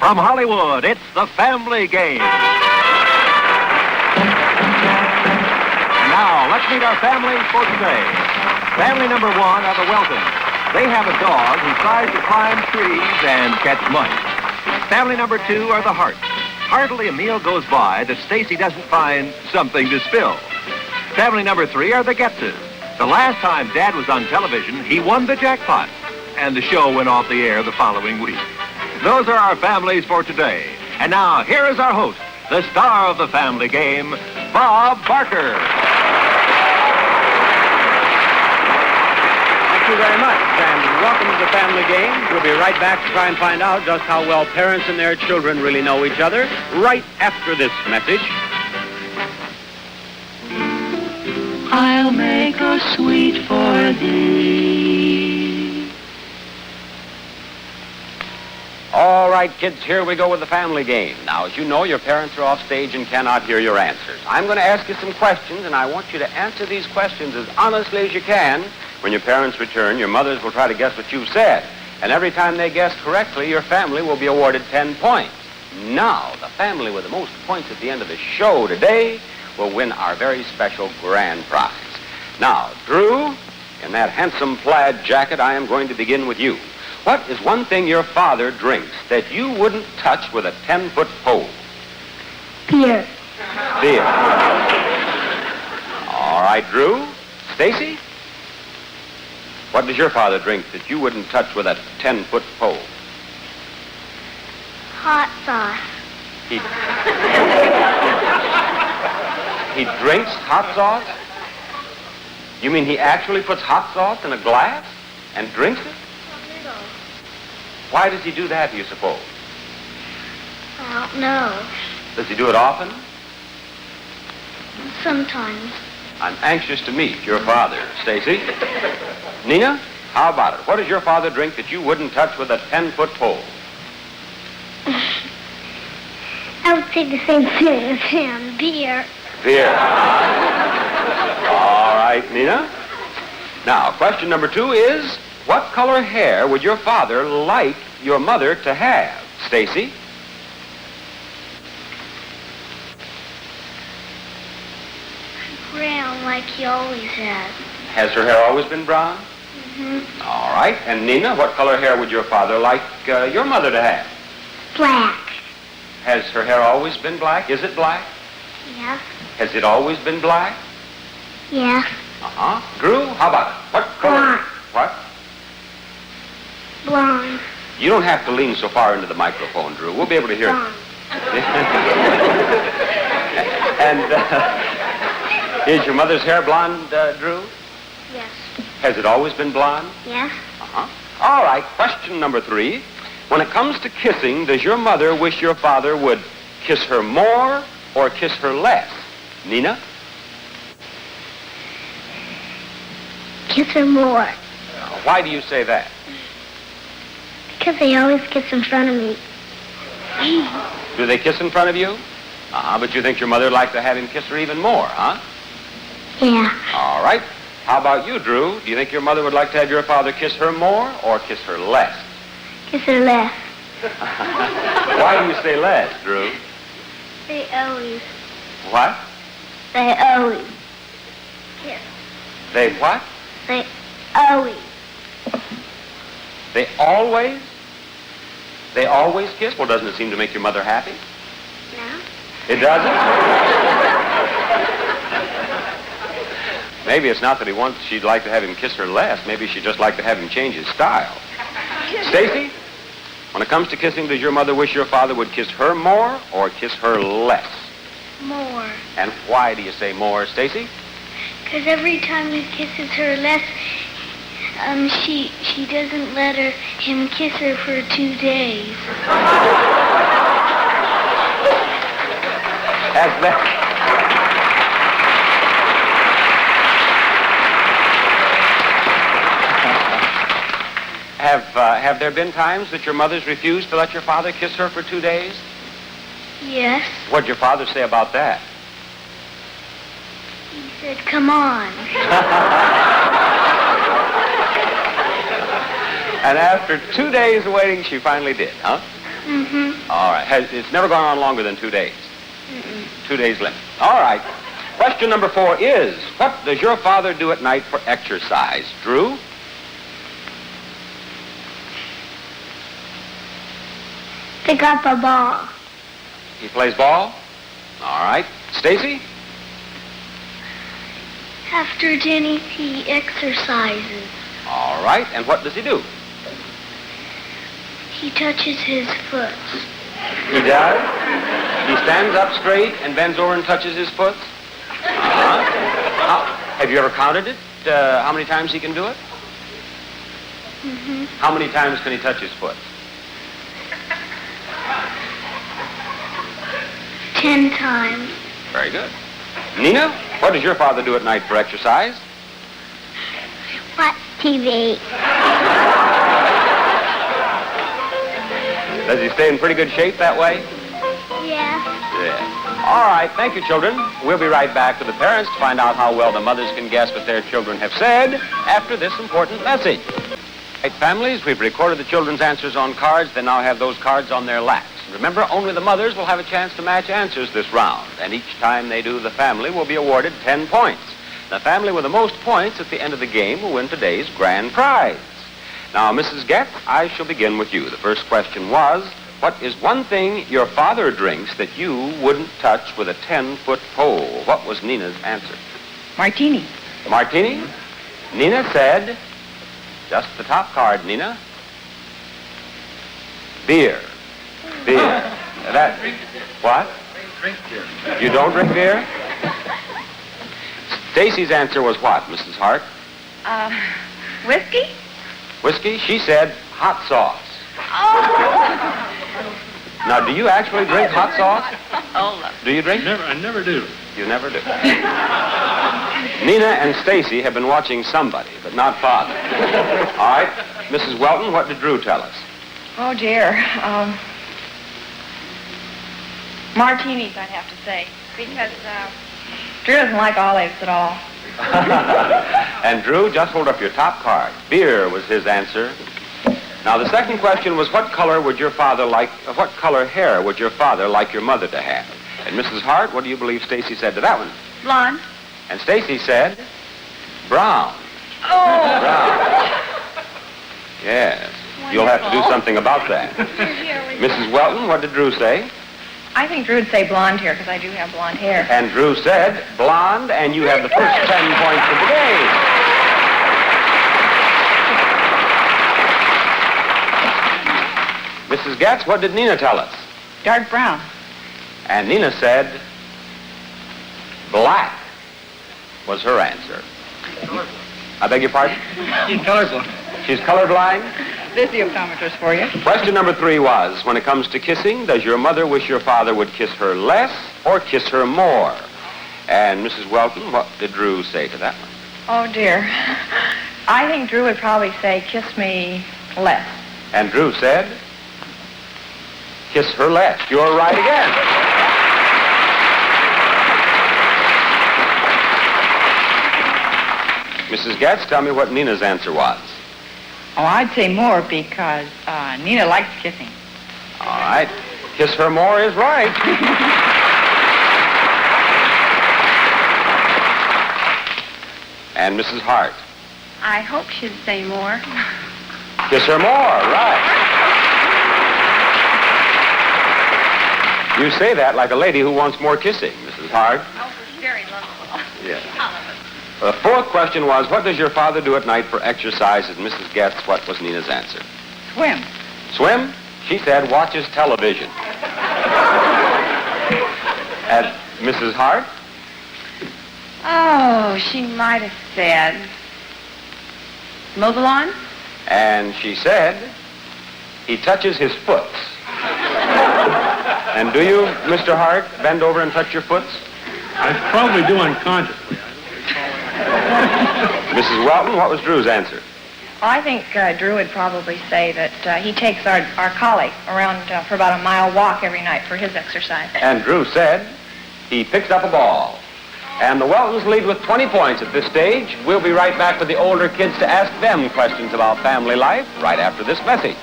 From Hollywood, it's The Family Game. And now, let's meet our families for today. Family number one are the Weltons. They have a dog who tries to climb trees and catch mice. Family number two are the Harts. Hardly a meal goes by that Stacy doesn't find something to spill. Family number three are the Getzes. The last time Dad was on television, he won the jackpot, and the show went off the air the following week. Those are our families for today. And now, here is our host, the star of the Family Game, Bob Barker. Thank you very much, and welcome to the Family Game. We'll be right back to try and find out just how well parents and their children really know each other right after this message. I'll make a sweet for thee. All right, kids, here we go with the Family Game. Now, as you know, your parents are off stage and cannot hear your answers. I'm going to ask you some questions, and I want you to answer these questions as honestly as you can. When your parents return, your mothers will try to guess what you've said. And every time they guess correctly, your family will be awarded 10 points. Now, the family with the most points at the end of the show today will win our very special grand prize. Now, Drew, in that handsome plaid jacket, I am going to begin with you. What is one thing your father drinks that you wouldn't touch with a 10-foot pole? Beer. Beer. All right, Drew. Stacy? What does your father drink that you wouldn't touch with a 10-foot pole? Hot sauce. He drinks hot sauce? You mean he actually puts hot sauce in a glass and drinks it? Why does he do that, do you suppose? I don't know. Does he do it often? Sometimes. I'm anxious to meet your father, Stacy. Nina, how about it? What does your father drink that you wouldn't touch with a 10-foot pole? I would say the same thing as him. Beer. Beer. All right, Nina. Now, question number 2 is, what color hair would your father like your mother to have? Stacy? Brown, like he always has. Has her hair always been brown? Mm-hmm. All right. And Nina, what color hair would your father like your mother to have? Black. Has her hair always been black? Is it black? Yeah. Has it always been black? Yeah. Uh-huh. Drew, how about it? What color? Blonde. What? Blonde. You don't have to lean so far into the microphone, Drew. We'll be able to hear Blonde. And is your mother's hair blonde, Drew? Yes. Has it always been blonde? Yes. Uh-huh. All right, question number 3. When it comes to kissing, does your mother wish your father would kiss her more or kiss her less? Nina? Kiss her more. Why do you say that? Because they always kiss in front of me. Do they kiss in front of you? But you think your mother would like to have him kiss her even more, huh? Yeah. All right. How about you, Drew? Do you think your mother would like to have your father kiss her more or kiss her less? Kiss her less. Why do you say less, Drew? They always. What? They always kiss. They what? They always. They always? They always kiss? Well, doesn't it seem to make your mother happy? No. It doesn't? Maybe it's not that she'd like to have him kiss her less. Maybe she'd just like to have him change his style. Stacy, when it comes to kissing, does your mother wish your father would kiss her more or kiss her less? More. And why do you say more, Stacy? Because every time he kisses her less, she doesn't let him kiss her for 2 days. As that... Have there been times that your mother's refused to let your father kiss her for 2 days? Yes. What'd your father say about that? He said, come on. And after 2 days of waiting, she finally did, huh? Mm-hmm. All right. It's never gone on longer than 2 days. 2 days limit. All right. Question number 4 is, what does your father do at night for exercise? Drew? Pick up a ball. He plays ball? All right. Stacy? After dinner, he exercises. All right. And what does he do? He touches his foot. He does? He stands up straight and bends over and touches his foot? Have you ever counted it? How many times he can do it? Mm-hmm. How many times can he touch his foot? 10 times. Very good. Nina, what does your father do at night for exercise? Watch TV. Does he stay in pretty good shape that way? Yeah. Yeah. All right, thank you, children. We'll be right back to the parents to find out how well the mothers can guess what their children have said after this important message. Right, families, we've recorded the children's answers on cards. They now have those cards on their laps. Remember, only the mothers will have a chance to match answers this round, and each time they do, the family will be awarded 10 points. The family with the most points at the end of the game will win today's grand prize. Now, Mrs. Getz, I shall begin with you. The first question was, what is one thing your father drinks that you wouldn't touch with a 10-foot pole? What was Nina's answer? Martini. Martini? Nina said, just the top card, Nina. Beer. Beer. What? Drink beer. You don't drink beer? Stacy's answer was what, Mrs. Hart? Whiskey? Whiskey? She said hot sauce. Oh! Now, do you actually drink hot sauce? Oh, Do you drink? I never do. You never do. Nina and Stacy have been watching somebody, but not Father. All right, Mrs. Welton, what did Drew tell us? Oh, dear. Martinis, I'd have to say, because Drew doesn't like olives at all. And Drew, just hold up your top card. Beer was his answer. Now, the second question was, what color hair would your father like your mother to have? And Mrs. Hart, what do you believe Stacy said to that one? Blonde. And Stacy said, brown. Oh! Brown. Yes. You'll have to do something about that. Mrs. Welton, what did Drew say? I think Drew would say blonde here, because I do have blonde hair. And Drew said, blonde, and you have the first 10 points of the game. Mrs. Getz, what did Nina tell us? Dark brown. And Nina said, black was her answer. I beg your pardon? She's colorblind. She's colorblind? There's the optometrist for you. Question number 3 was, when it comes to kissing, does your mother wish your father would kiss her less or kiss her more? And Mrs. Welton, what did Drew say to that one? Oh, dear. I think Drew would probably say, kiss me less. And Drew said, kiss her less. You're right again. Mrs. Getz, tell me what Nina's answer was. Oh, I'd say more, because Nina likes kissing. All right. Kiss her more is right. And Mrs. Hart. I hope she'd say more. Kiss her more, right. You say that like a lady who wants more kissing, Mrs. Hart. Oh, she's very lovable. Yeah. The fourth question was, what does your father do at night for exercise? And Mrs. Getz, what was Nina's answer? Swim. Swim? She said watches television. And Mrs. Hart? Oh, she might have said mow the lawn? And she said he touches his foot. And do you, Mr. Hart, bend over and touch your foot? I probably do unconsciously. Mrs. Welton, what was Drew's answer? I think Drew would probably say that he takes our collie around for about a mile walk every night for his exercise. And Drew said he picks up a ball. And the Weltons lead with 20 points at this stage. We'll be right back with the older kids to ask them questions about family life right after this message.